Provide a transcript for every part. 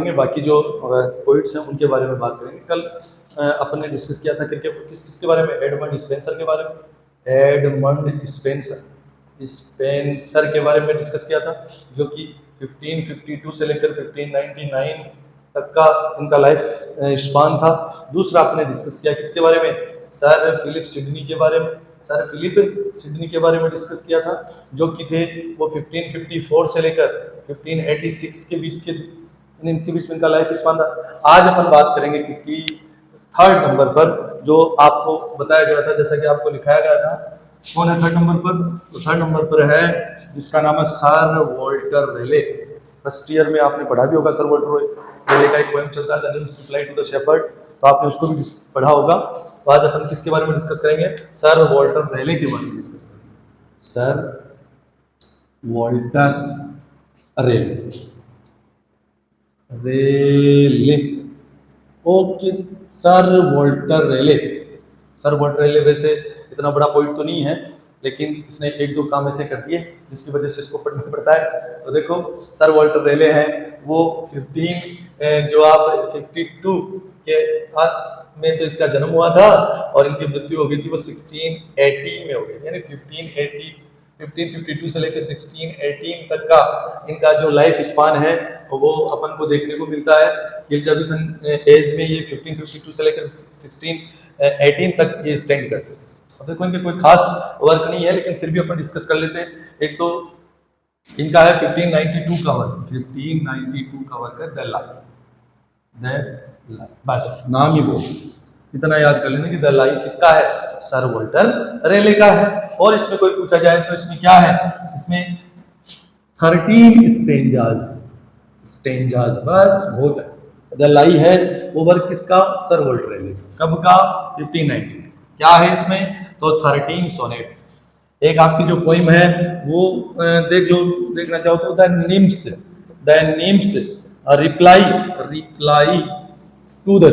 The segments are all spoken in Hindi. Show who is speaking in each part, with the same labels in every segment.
Speaker 1: करेंगे, बाकी जो पोइट्स हैं उनके बारे में बात करेंगे। कल अपन ने डिस्कस किया था क्रिकेट किसके बारे में, एडमंड स्पेंसर के बारे में, एडमंड स्पेंसर के बारे में डिस्कस किया था, जो कि 1552 से लेकर 1599 तक का इनका लाइफ स्पान था। दूसरा आपने डिस्कस किया किसके बारे में, सर फिलिप सिडनी के बारे में, सर फिलिप सिडनी के बारे में डिस्कस किया था, जो कि थे वो 1554 से लेकर 1586 के बीच के इनके बीच में इनका लाइफ स्पान था। आज अपन बात करेंगे किसकी, थर्ड नंबर पर, जो आपको बताया गया था, जैसा कि आपको लिखाया गया था। कौन है थर्ड नंबर पर, तो थर्ड नंबर पर है जिसका नाम है सर वॉल्टर रेले। फर्स्ट ईयर में आपने पढ़ा भी होगा, सर वॉल्टर रेले का एक पोएम चलता है the nymph's reply to the shepherd, तो आपने उसको भी पढ़ा होगा। तो आज अपन किसके बारे में डिस्कस करेंगे, सर वॉल्टर रेले के बारे में डिस्कस करेंगे। सर वॉल्टर रेले, ओके, सर वॉल्टर रेले। सर वॉल्टर रेले वैसे इतना बड़ा पॉइंट तो नहीं है, लेकिन इसने एक दो काम ऐसे कर दिए जिसकी वजह से इसको पढ़ना पड़ता है। तो देखो सर वॉल्टर रेले हैं वो 52 के में तो इसका जन्म हुआ था, और इनकी मृत्यु हो गई थी वो 1680 में हो गई, यानी 1552 से लेकर 1618 तक का इनका जो लाइफ स्पान है वो अपन को देखने को मिलता है। एलिजाबेथन एज में ये 1552 से लेकर 1618 तक ये स्टैंड करते थे। अब देखो इनके कोई खास वर्क नहीं है, लेकिन फिर भी अपन डिस्कस कर लेते हैं। एक तो इनका है 1592 का वर्क, 1592 का वर्क है द लाइफ, बस नाम ही वो, इतना याद कर लेना कि द लाइफ किसका है, सर वॉल्टर रेले का है। और इसमें कोई पूछा जाए तो इसमें क्या है, इसमें 13 स्टेंजाज बस बहुत है। द लाई है वो वर्क किसका, सर वॉल्टर रेले, कब का, 1590। क्या है इसमें, तो 13 सोनेट्स। एक आपकी जो पोइम है वो देख लो, देखना चाहो तो the nymph's reply to the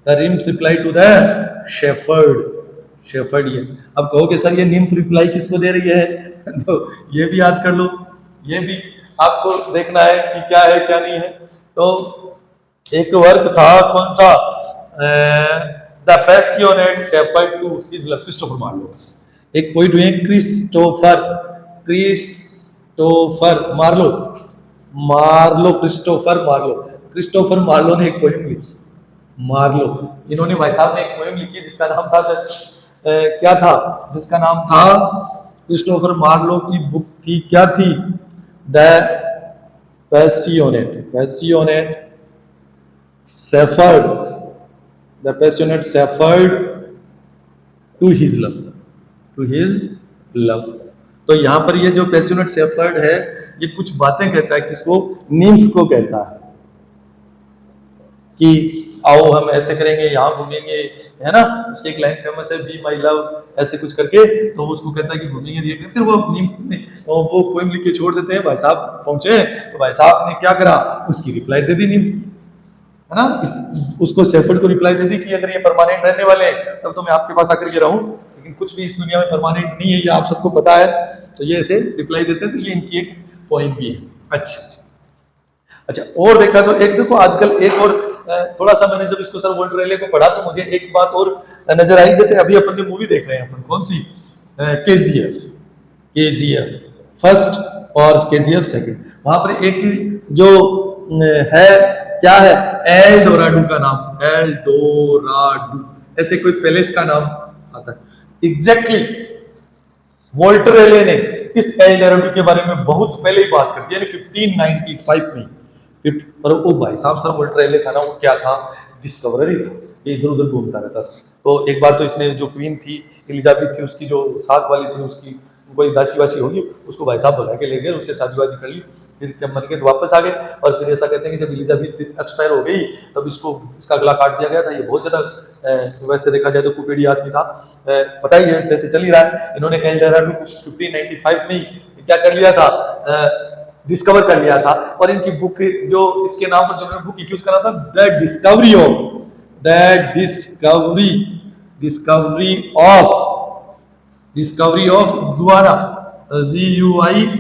Speaker 1: reply to the shepherd ये। अब कहोगे सर ये निम्फ रिप्लाई किसको दे रही है तो ये भी याद कर लो, ये भी आपको देखना है कि क्या है क्या नहीं है। तो एक वर्क था कौन सा, the passionate shepherd to his love, Christopher Marlowe. एक पोइट हुए क्रिस्टोफर मार्लो ने एक पोएम लिखी। मार्लो, इन्होंने भाई साहब ने एक पोएम लिखी जिसका नाम था क्या था, जिसका नाम था, क्रिस्टोफर मार्लो की बुक थी, क्या थी, the passionate shepherd to his love. तो यहाँ पर ये जो पैसियोनेट शेफर्ड है ये कुछ बातें कहता है, किसको, निम्फ को कहता है कि आओ हम ऐसे करेंगे, यहाँ घूमेंगे, है ना। उसकी एक लाइन फेमस है, बी माई लव, ऐसे कुछ करके, तो उसको कहता है कि घूमेंगे, ये फिर वो वो पोएम लिख के छोड़ देते हैं। भाई साहब पहुंचे तो भाई साहब ने क्या करा, उसकी रिप्लाई दे दी निम्फ, है ना, उसको शेफर्ड को रिप्लाई दे दी कि अगर ये परमानेंट रहने वाले हैं तब तो मैं आपके पास आकर के रहूं, लेकिन कुछ भी इस दुनिया में परमानेंट नहीं है, ये आप सबको पता है। तो ये ऐसे रिप्लाई देते हैं, तो ये इनकी एक पॉइंट भी है। अच्छा, और देखा तो एक देखो आजकल एक और थोड़ा सा मैंने जब इसको सर वॉल्टर रेले को पढ़ा तो मुझे एक बात और नजर आई। जैसे अभी अपन जो मूवी देख रहे हैं अपन, कौन सी, केजीएफ फर्स्ट और केजीएफ सेकंड, वहां पर एक जो है क्या है, एल डोराडू का नाम, एल डोराडू ऐसे कोई पैलेस का नाम आता है। एग्जैक्टली वॉल्टर रेले ने इस एल डोराडू के बारे में बहुत पहले ही बात कर दी, यानी 1595 में। और वो भाई साहब सर वॉल्टर रेले था ना, वो क्या था, डिस्कवरर था, ये इधर उधर घूमता रहता था। तो एक बार तो इसने जो क्वीन थी एलिजाबेथ थी, उसकी जो साथ वाली थी, उसकी कोई दासी वासी होगी, उसको भाई साहब बुला के ले गए, उससे शादी वादी कर ली, फिर जब मर गए तो वापस आ गए। और फिर ऐसा कहते हैं कि जब एलिजाबेथ एक्सपायर हो गई तब इसका गला काट दिया गया था। ये बहुत ज्यादा वैसे देखा जाए तो कुपेड़ी आदमी था, पता ही है जैसे चल ही रहा है। इन्होंने एल डोराडू को 1595 में क्या कर लिया था, डिस्कवर कर लिया था। और इनकी बुक जो इसके नाम पर जो बुक लिखी उसका नाम था the discovery of Guana, GUINN,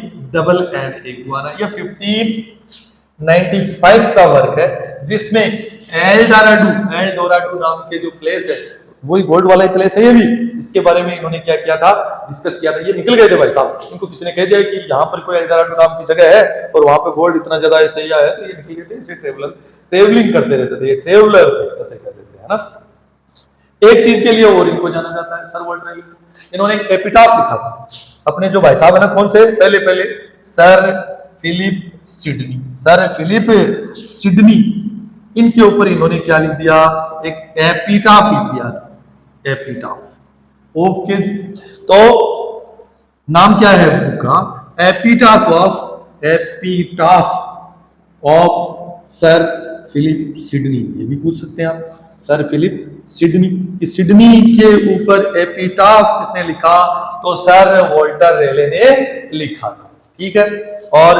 Speaker 1: Guana. यह 95 का वर्क है, जिसमें एल डोराडू नाम के जो प्लेस है, वही गोल्ड वाला ही प्लेस है ये भी। इसके बारे में इन्होंने क्या किया था, डिस्कस किया था। ये निकल गए थे भाई साहब, इनको किसी ने कह दिया कि यहाँ पर कोई एल डोराडू नाम की जगह है और वहां पे गोल्ड इतना ज्यादा ऐसे ही है, तो ये निकल गए थे। इसे ट्रेवलिंग करते रहते थे, ये ट्रेवलर थे ऐसे कहते थे, है ना। एक चीज के लिए और इनको जाना जाता है, सर वर्ल्ड ट्रेवलिंग, इन्होंने एक एपिटाफ लिखा था अपने जो भाई साहब है ना, कौन से, पहले sir Philip Sidney, sir Philip Sidney, इनके ऊपर इन्होंने क्या लिख दिया, एक एपिटाफ लिख दिया था, एपिटाफ। ओके जी, तो नाम क्या है बुक का, epitaph of sir Philip Sidney, ये भी पूछ सकते हैं आप, सर फिलिप सिडनी। इस सिडनी के ऊपर एपिटाफ किसने लिखा, तो सर वॉल्टर रेले ने लिखा था, ठीक है। और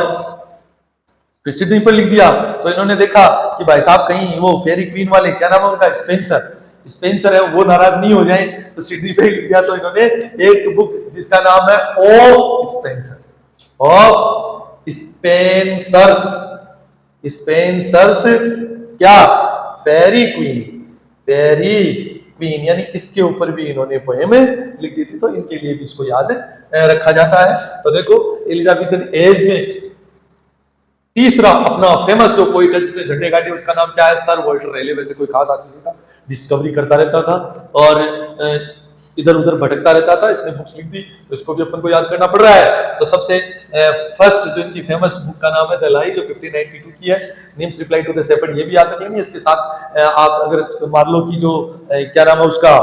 Speaker 1: फिर सिडनी पर लिख दिया, तो इन्होंने देखा कि भाई साहब कहीं वो फेरी क्वीन वाले, क्या नाम है उनका, स्पेंसर है, वो नाराज नहीं हो जाए, तो सिडनी पे लिख दिया। तो इन्होंने एक बुक जिसका नाम है ऑफ स्पेंसर्स क्या, फेरी क्वीन, यानी इसके ऊपर भी इन्होंने पोएम लिख दी थी, तो इनके लिए भी इसको याद रखा जाता है। तो देखो एलिजाबेथन एज में तीसरा अपना फेमस जो पोइट है जिसने झंडे गाड़े, उसका नाम क्या है, सर वॉल्टर रेले। वैसे कोई खास आदमी नहीं था, डिस्कवरी करता रहता था और इधर उधर भटकता रहता था, इसने बुक्स लिख दी, तो इसको भी अपन को याद करना पड़ रहा है। तो सबसे फर्स्ट जो इनकी फेमस बुक का नाम है द लाई, जो 1592 की है, nymph's reply to the shepherd, ये भी याद रख लेंगे। इसके साथ आप अगर मार्लो की जो क्या नाम है उसका,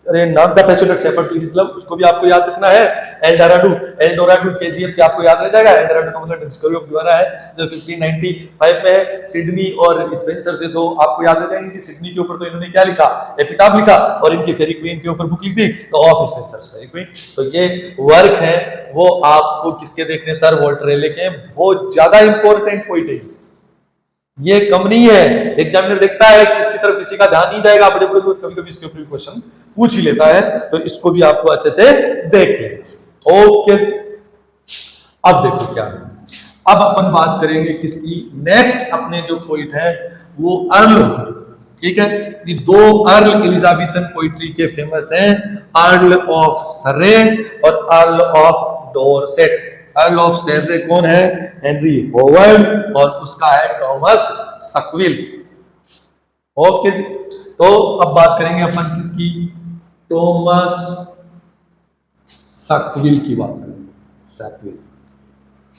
Speaker 1: अरे not the passionate shepherd to his love, उसको भी आपको याद रखना है। एल डोराडू केजीएफ से आपको याद रह जाएगा। एल डोराडू का मतलब डिस्कवरी ऑफ गयाना है, जो 1595 में है। सिडनी और स्पेंसर से दो आपको याद रह जाएंगे कि सिडनी के ऊपर तो इन्होंने क्या लिखा, एपिटाफ लिखा, और इनकी फेरी क्वीन के ऊपर बुक लिख दी, तो ऑफ स्पेंसर्स फेरी क्वीन। तो ये वर्क है वो आपको किसके देखने, सर वॉल्टर रेले के, बहुत ज्यादा इंपॉर्टेंट पॉइंट है। ये कम नहीं है, एग्जामिनर देखता है कि इसकी तरफ किसी का ध्यान नहीं जाएगा, बड़े बड़े कभी कभी इसके ऊपर क्वेश्चन पूछ ही लेता है, तो इसको भी आपको अच्छे से देख लेना। ओके, अब देखो क्या, अब अपन बात करेंगे किसकी, नेक्स्ट अपने जो पोइट है वो अर्ल, ठीक है। ये दो अर्ल एलिजाबेथन पोइट्री के फेमस हैं, अर्ल ऑफ सरे और earl of Dorset. Earl of सरे कौन है, हेनरी होवर्ड, और उसका है थॉमस सकविल। ओके जी, तो अब बात करेंगे अपन किसकी, थॉमस सकविल की बात करेंगे,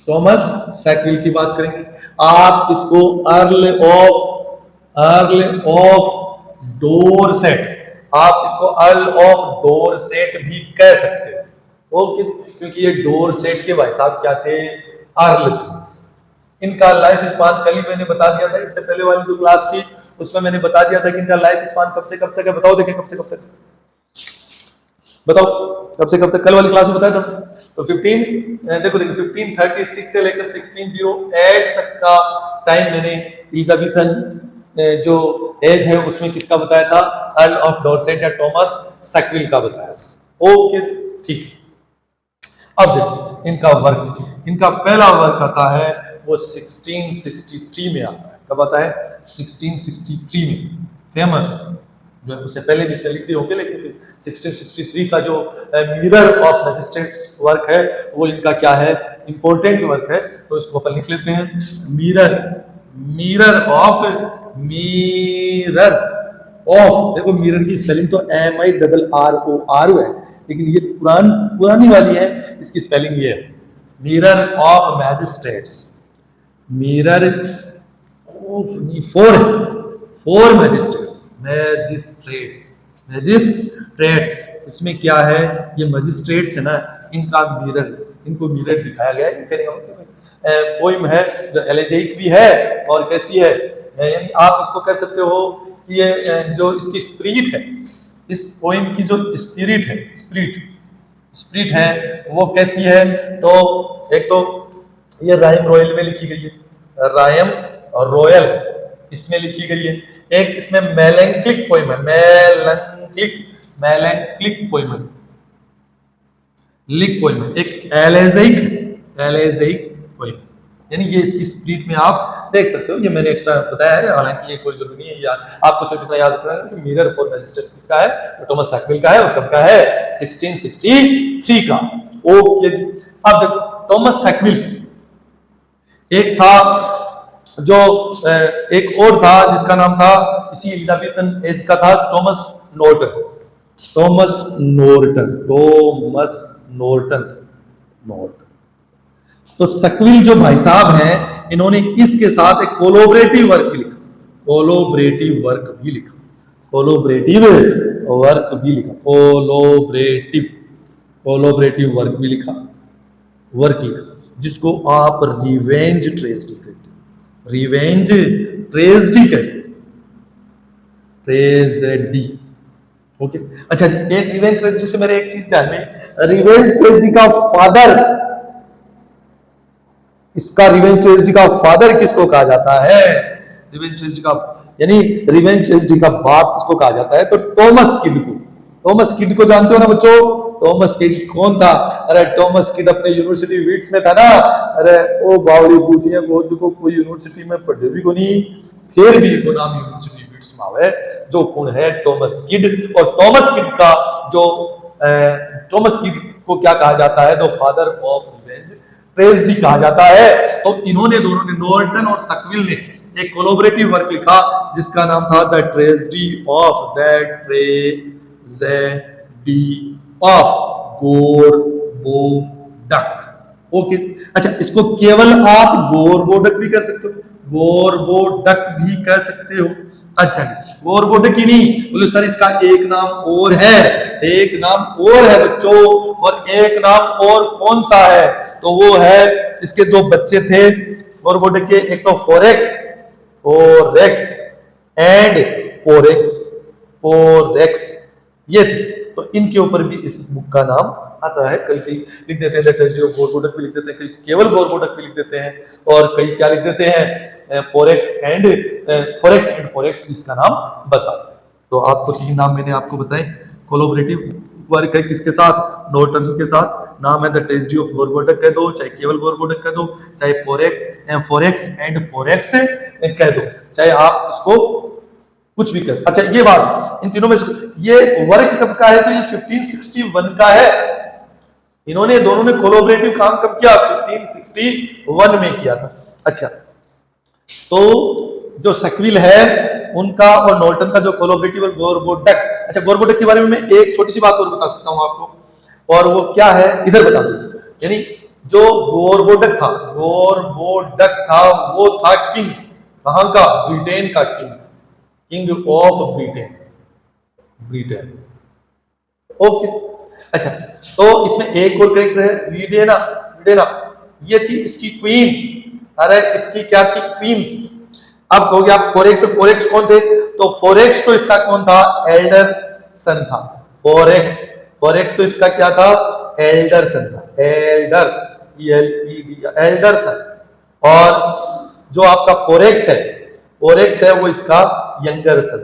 Speaker 1: थॉमस सकविल की बात करेंगे। आप इसको अर्ल ऑफ डोरसेट, आप इसको अर्ल ऑफ डोरसेट भी कह सकते हो, ओके, क्योंकि ये डोरसेट के भाई साहब क्या थे, अर्ल थे। इनका लाइफ स्पान कल ही मैंने बता दिया था, इससे पहले वाली जो क्लास थी उसमें मैंने बता दिया था कि इनका लाइफ स्पान कब से कब तक है, बताओ देखें कब से कब तक, बताओ कब से कब तक, कल वाली क्लास में बताया था। तो 1536 से लेकर 1608 तक का टाइम मैंने एलिजाबेथन जो एज है उसमें किसका बताया था, अर्ल ऑफ डोरसेट या थॉमस सकविल का बताया था। ओके ठीक, अब देखो इनका वर्क, इनका पहला वर्क आता है वो 1663 में आता है। कब आता है, 1663 में, फेमस, जो उससे पहले भी इसने लिख दिए होंगे, लेकिन 1663 का जो मिरर ऑफ मैजिस्ट्रेट्स वर्क है वो इनका क्या है, इंपॉर्टेंट वर्क है, तो इसको अपन लिख लेते हैं, मिरर ऑफ, देखो मिरर की स्पेलिंग तो MIRROR है, लेकिन ये पुरानी वाली है, इसकी स्पेलिंग ये है, mirror of magistrates, mirror for magistrates, इसमें क्या है, ये मैजिस्ट्रेट्स है ना, इनका मिरर, इनको मिरर दिखाया गया है। पोइम है जो एलेजिक भी है और कैसी है, यानी आप इसको कह सकते हो कि ये जो इसकी स्पिरिट है, इस पोइम की जो स्पिरिट है वो कैसी है, तो एक तो ये राइम रॉयल में लिखी गई है, राइम रॉयल इसमें लिखी गई है, एक इसमें मेलैंक्लिक पोइम है, मेलैंक्लिक पोइम है, एक एलेजिक पोइम, यानी ये इसकी स्पीड में आप देख सकते हो, ये मैंने एक्स्ट्रा बताया है, हालांकि ये कोई जरूरी नहीं है, या आपको सिर्फ इतना याद रखना है कि मिरर फॉर मैजिस्ट्रेट्स किसका है, तो थॉमस सैकविल का है, और कब का है, 1663 का। ओके जी। अब देखो थॉमस सैकविल, एक था जो एक और था जिसका नाम था इसी एलिजाबेथन एज का था, Thomas Norton. Thomas Norton, Thomas Norton, Norton. तो सकविल जो भाई साहब हैं, इन्होंने इसके साथ एक कोलोबरेटिव वर्क भी लिखा, कोलोबरेटिव वर्क भी लिखा, कोलोबरेटिव वर्क भी लिखा, कोलोबरेटिव, कोलोबरेटिव वर्क भी लिखा, वर्क लिखा, जिसको आप रिवेंज ट्रेजेडी कहते हैं, रिवेंज ट्रेजेडी कहते हैं, ट्रेजेडी। ओके, अच्छा जी, एक रिवेंज ट्रेजेडी से मेरे एक चीज ध्यान में, रिवेंज ट्रेजेडी का फादर, इसका रिवेंज ट्रेजेडी का फादर किसको कहा जाता है, रिवेंज ट्रेजेडी का, यानी रिवेंज ट्रेजेडी का बाप किसको कहा जाता है, तो टॉमस किड को। टॉमस किड को जानते हो ना बच्चों, टॉमस किड कौन था, अरे टॉमस किड अपने यूनिवर्सिटी वीट्स में था ना, अरे ओ बावड़ी पूछिए को कोई यूनिवर्सिटी में पढ़े भी को नहीं, फिर भी को नाम यूनिवर्सिटी वीट्स में आवे, जो कौन है टॉमस किड। और टॉमस किड का जो टॉमस किड को क्या कहा जाता है, the father of revenge tragedy कहा जाता है। तो इन्होंने दोनों ने, नॉर्टन और सकविल ने एक कोलैबोरेटिव वर्क लिखा जिसका नाम था the tragedy of, the tragedy of Gorboduc. Okay, अच्छा, इसको केवल आप गोरबोडक भी कह सकते हो, गोरबोडक भी कह सकते हो। अच्छा जी, गोरबोडक ही नहीं, बोले सर इसका एक नाम और है, एक नाम और है बच्चों, और एक नाम और कौन सा है, तो वो है, इसके दो बच्चे थे गोरबोडक के, एक तो फोरेक्स, फोरेक्स एंड पोरेक्स, पोरेक्स ये थे। तो इनके ऊपर भी इस बुक का नाम आता है, कई कई लिख देते हैं द ट्रेजेडी ऑफ गोरबोडक भी लिख देते हैं, कई केवल गोरबोडक भी लिख देते हैं, और कई क्या लिख देते हैं, पोरेक्स एंड फोरेक्स एंड पोरेक्स भी इसका नाम बताते हैं। तो आपको तीन नाम मैंने आपको बताए, कोलैबोरेटिव वर्क है किसके साथ, नॉर्टन के साथ, नाम है द ट्रेजेडी ऑफ गोरबोडक कह दो, चाहे केवल गोरबोडक कह दो, चाहे फोरेक्स एंड पोरेक्स कह दो, चाहे आप इसको कुछ भी कर। अच्छा, ये बात इन तीनों में से ये वर्क कब का है, तो ये 1561 का है। इन्होंने दोनों ने कोलैबोरेटिव काम कब किया, 1561 में किया था। अच्छा, तो जो सकविल है उनका और नॉर्टन का जो कोलैबोरेटिव और गोरबोडक, अच्छा गोरबोडक के बारे में मैं एक छोटी सी बात और बता सकता हूं आपको, और वो क्या है इधर बता दो। यानी जो गोरबोडक था, गोरबोडक था वो था किंग, कहां का, ब्रिटेन का king, king of Britain, Britain. Okay, अच्छा, तो इसमें एक और कैरेक्टर है विडेना, विडेना ये थी इसकी क्वीन, अरे इसकी क्या थी, क्वीन थी। अब कहोगे आप फोरेक्स और पोरेक्स कौन थे, तो फोरेक्स तो इसका कौन था, एल्डर सन था, फोरेक्स, फोरेक्स तो इसका क्या था, एल्डर सन था, एल्डर, एल्डर सन। और जो आपका पोरेक्स है, पोरेक्स है वो इसका यंगर सन,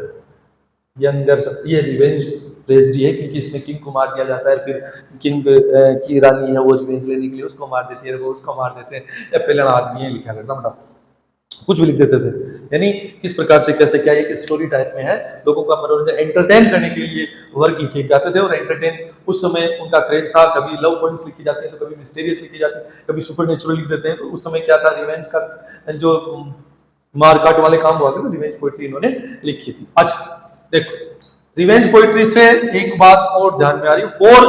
Speaker 1: यंगर सन। ये रिवेंज ट्रेजेडी है क्योंकि इसमें किंग को मार दिया जाता है, फिर किंग की रानी है वो रिवेंज लेने के लिए उसको मार देती है, वो उसको मार देते हैं, या पहले आदमी है लिखा करता, मतलब कुछ भी लिख देते थे। यानी किस प्रकार से कैसे क्या, एक स्टोरी टाइप में है, लोगों का मनोरंजन एंटरटेन करने के लिए वर्क लिखे जाते थे। और एंटरटेन उस समय उनका क्रेज था, कभी लव पोएम्स लिखी जाती है, तो कभी मिस्टीरियस लिखी जाती है, कभी सुपरनेचुरल लिख देते हैं। तो उस समय क्या था, रिवेंज का जो मारकाट वाले काम हुआ करते, रिवेंज पोएट्री इन्होंने लिखी थी। अच्छा देखो, रिवेंज पोएट्री से एक बात और ध्यान में आ रही है, 4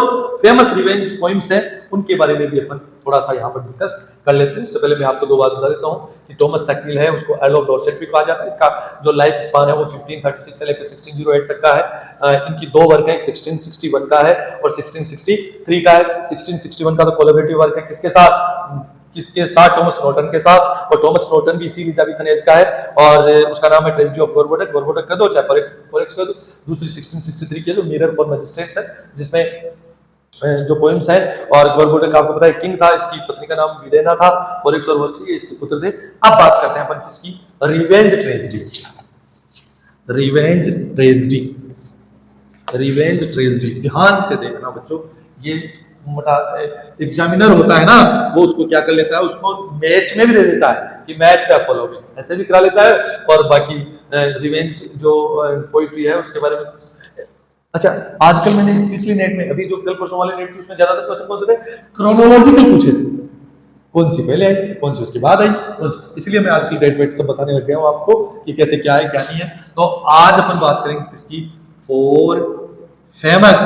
Speaker 1: फेमस रिवेंज पोएम्स हैं, उनके बारे में भी अपन थोड़ा सा यहाँ पर डिस्कस कर लेते हैं। उससे पहले मैं आपको 2 बात बता देता हूँ कि टॉमस सकविल है, उसको अर्ल ऑफ डॉर्सेट भी कहा जाता है। इसका जो लाइफ स्पान है वो 1536 से लेकर 1608 तक का है। इनकी 2 वर्क है, 1661 का है और 1663 का है। 1661 का तो कोलैबोरेटिव वर्क है किसके साथ, किसके साथ, टॉमस नॉर्टन के साथ। और टॉमस नॉर्टन भी इसी एलिजाबेथन एज का है, और उसका नाम है ट्रेजेडी ऑफ गोरबोडक, गोरबोडक कर दो, चाहे पोरेक्स कर दो। दूसरी 1663 की जो मिरर फॉर मैजिस्ट्रेट्स है, जिसमें जो पोएम्स है, और गोरबोडक आपको पता है किंग था, इसकी पत्नी का नाम विडेना था, पोरेक्स और वर्क्स ये इसके पुत्र थे। अब बात करते हैं अपन किसकी, revenge tragedy, revenge tragedy, revenge tragedy. ध्यान से देखना बच्चों, ये एग्जामिनर होता है ना, वो उसको क्या कर लेता है, उसको मैच में भी दे देता है कि मैच द फॉलोइंग, ऐसे भी करा लेता है। और बाकी रिवेंज जो पोइट्री है उसके बारे में। अच्छा, आजकल मैंने पिछली नेट में, अभी जो कल परसों वाले नेट थी उसमें ज्यादातर क्वेश्चन कौन से थे, क्रोनोलॉजिकल पूछे थे, कौन सी पहले आई, कौन सी उसके बाद आई, कौन सी, इसलिए मैं आज की डेट वेट सब बताने लग गया हूं आपको कि कैसे क्या है क्या नहीं है। तो आज अपन बात करेंगे किसकी, four famous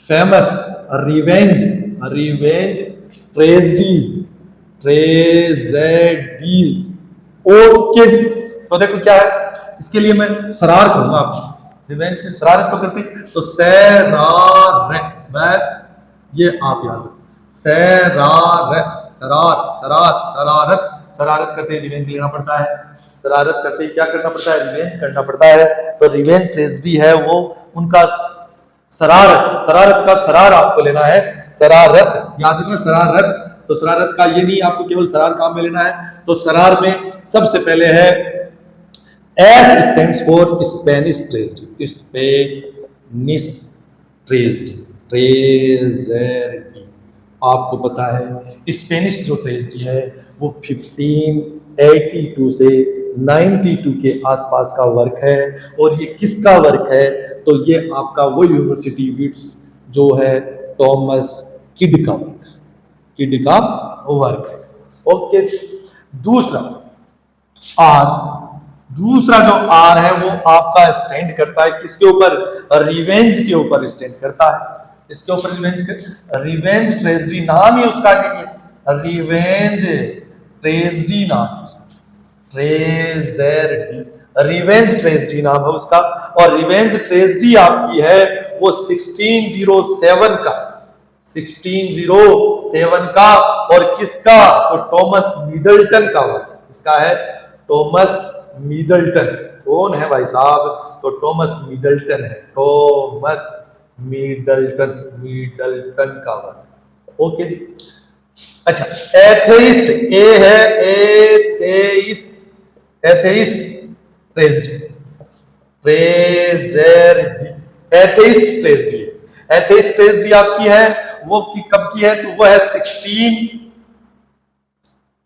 Speaker 1: famous revenge revenge tragedies tragedies. Okay जी, तो देखो क्या है, इसके लिए मैं सरार करूंगा आपको, रिवेंज की शरारत तो करती, तो सरार, बस ये आप याद रखो, सरार सरार सरार शरारत, शरारत करते रिवेंज लेना पड़ता है, शरारत करते क्या करना पड़ता है, रिवेंज करना पड़ता है। तो रिवेंज ट्रेजेडी है वो, उनका शरारत, शरारत का शरार आपको लेना है, शरारत याद रखना, शरारत। तो शरारत का ये नहीं आपको केवल शरार काम में लेना है, तो शरार में सबसे पहले है S stands for Spanish tragedy, Spanish tragedy, tragedy आपको पता है स्पेनिश जो ट्रेजेडी है वो 1582 से 92 के आसपास का वर्क है। और ये किसका वर्क है, तो ये आपका वो यूनिवर्सिटी विट्स जो है थॉमस किड का वर्क, किड का वर्क है। ओके, दूसरा आर, दूसरा जो आर है वो आपका स्टैंड करता है किसके ऊपर, रिवेंज के ऊपर स्टैंड करता है, इसके ऊपर रिवेंज ट्रेजेडी नाम ही उसका रिवेंज ट्रेजेडी नाम है उसका, ट्रेजेडी, रिवेंज ट्रेजेडी नाम है उसका। और रिवेंज ट्रेजेडी आपकी है वो 1607 का, 1607 का, और किसका, तो टॉमस मिडल्टन का वर्क, इसका है टॉमस मिडल्टन। कौन है भाई साहब, तो टॉमस मिडल्टन है, टॉमस मिडल्टन, मिडल्टन का वर्क। ओके जी, अच्छा एथेइस्ट, ए है atheist, atheist tragedy, tragedy, atheist tragedy, atheist tragedy आपकी है वो की कब की है, तो वो है 16,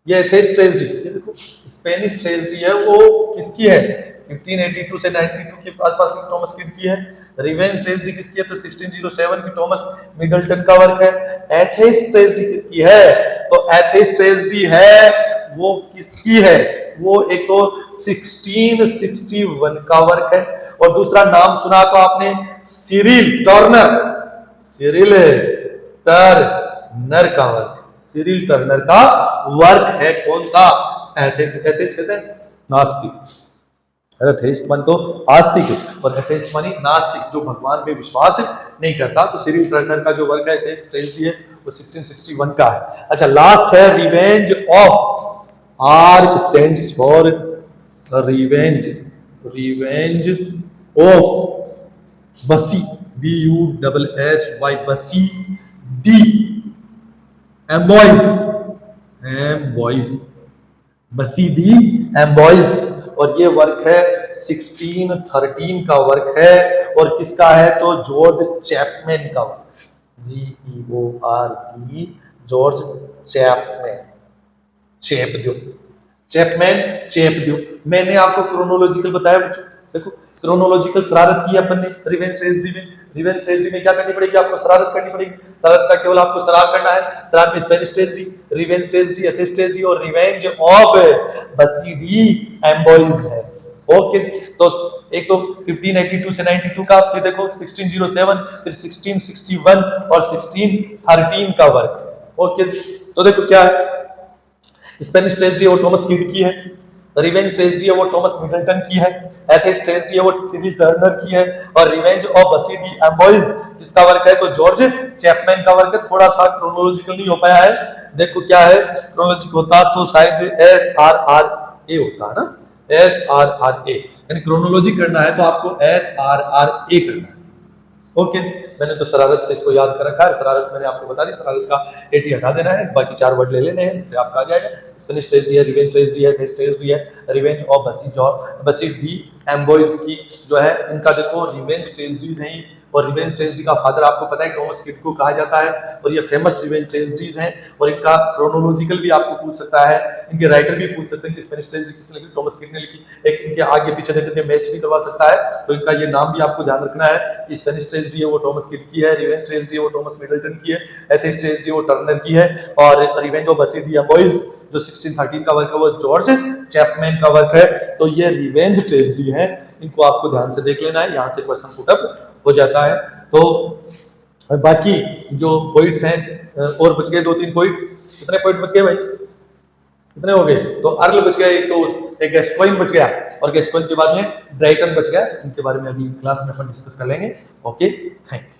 Speaker 1: ये एथेइस्ट ट्रेजेडी, ये देखो स्पेनिश ट्रेजेडी है वो किसकी है, 1582 से 92 के आसपास की टॉमस किड की है। रिवेंज ट्रेजेडी किसकी है, तो 1607 की टॉमस मिडल्टन का वर्क है। एथेइस्ट ट्रेजेडी किसकी है, तो एथेइस्ट ट्रेजेडी है वो किसकी है, वो एक तो 1661 का वर्क है, और दूसरा नाम सुना तो आपने सिरिल टर्नर, सिरिल टर्नर का वर्क, सिरिल टर्नर का वर्क है। कौन सा, एथेइस्ट, एथेइस्ट कहते हैं नास्तिक, एथेइस्ट मान तो आस्तिक है, और एथेइस्ट मानी नास्तिक जो भगवान में विश्वास नहीं करता। तो सिरिल टर्नर का जो वर्क है एथेइस्ट ट्रेजेडी है वो 1661 का है। अच्छा, लास्ट है revenge of, R stands for revenge, revenge of Bussy, BUSSY, Bussy, D'Ambois, Ambois, Bussy D एम्बॉइस, और ये वर्क है 1613 का वर्क है, और किसका है, तो जॉर्ज चैपमैन का वर्क, GEORG, जॉर्ज चैपमैन, चैपद्यो, चैपमैन चैपद्यो। मैंने आपको क्रोनोलॉजिकल बताया बच्चों, देखो क्रोनोलॉजिकल शरारत की अपन ने रिवेंज ट्रेजेडी में, रिवेंज ट्रेजेडी में क्या करनी पड़ेगी आपको, शरारत करनी पड़ेगी, शरारत का केवल आपको शरार करना है, शरारत में Spanish tragedy, revenge tragedy, atheist tragedy, और रिवेंज ऑफ बसीडी एम्बॉइज है। ओके जी, तो एक तो 1582 से 92 का, फिर देखो 1607, फिर 1661 और 1613 का वर्क। ओके जी, तो देखो क्या है, स्पेनिश ट्रेजेडी वो थॉमस किड की है, रिवेंज ट्रेजेडी है वो थॉमस मिडल्टन की है, एथेइस्ट ट्रेजेडी है वो सिरिल टर्नर की है, और रिवेंज ऑफ बसीडी एम्बॉइज किसका वर्क है, तो जॉर्ज चैपमैन का वर्क है। थोड़ा सा क्रोनोलॉजिकल नहीं हो पाया है, देखो क्या है, क्रोनोलॉजिकल होता तो शायद SRRA होता है ना, SRRA, यानी क्रोनोलॉजी करना है तो आपको SRRA करना है। ओके, मैंने तो शरारत से इसको याद कर रखा है, शरारत मैंने आपको बता दी, शरारत का AT हटा देना है, बाकी 4 वर्ड ले लेने हैं, इससे आपका आ जाएगा। स्पेनिश ट्रेजेडी है, रिवेंज ट्रेजेडी है, एथेइस्ट ट्रेजेडी है, रिवेंज ऑफ बसीडी एम्बॉइज की जो है, इनका देखो रिवेंज ट्रेजेडीज हैं और रिवेंज ट्रेजेडी का फादर आपको पता है टॉमस किड को कहा जाता है, और ये फेमस रिवेंज ट्रेजेडीज हैं, और इनका क्रोनोलॉजिकल भी आपको पूछ सकता है, इनके राइटर भी पूछ सकते हैं कि स्पेनिश ट्रेजेडी किसने लिखी, टॉमस किड ने लिखी। एक इनके आगे पीछे देख करके मैच भी करवा सकता है, तो इनका ये नाम भी आपको ध्यान रखना है कि स्पेनिश ट्रेजेडी है वो टॉमस किड की है, रिवेंज ट्रेजेडी है वो टॉमस मिडल्टन की है, एथिक्स ट्रेजेडी वो टर्नर की है, और रिवेंज ऑफ बसीलिया बॉयज जो 1613 का वर्क है वो जॉर्ज चैपमैन का वर्क है। तो ये रिवेंज ट्रेजेडी है, इनको आपको ध्यान से देख लेना है, यहाँ से क्वेश्चन पुटअप हो जाता है। तो बाकी जो पॉइंट्स हैं और बच गए 2-3 पॉइंट, कितने पॉइंट बच गए भाई, कितने हो गए, तो अर्ल बच गया एक, तो एक गैस्कोइन बच गया, और गैस्कोइन के बाद में ड्राइटन बच गया, तो इनके बारे में अभी क्लास में अपन डिस्कस कर लेंगे। Okay, thank you.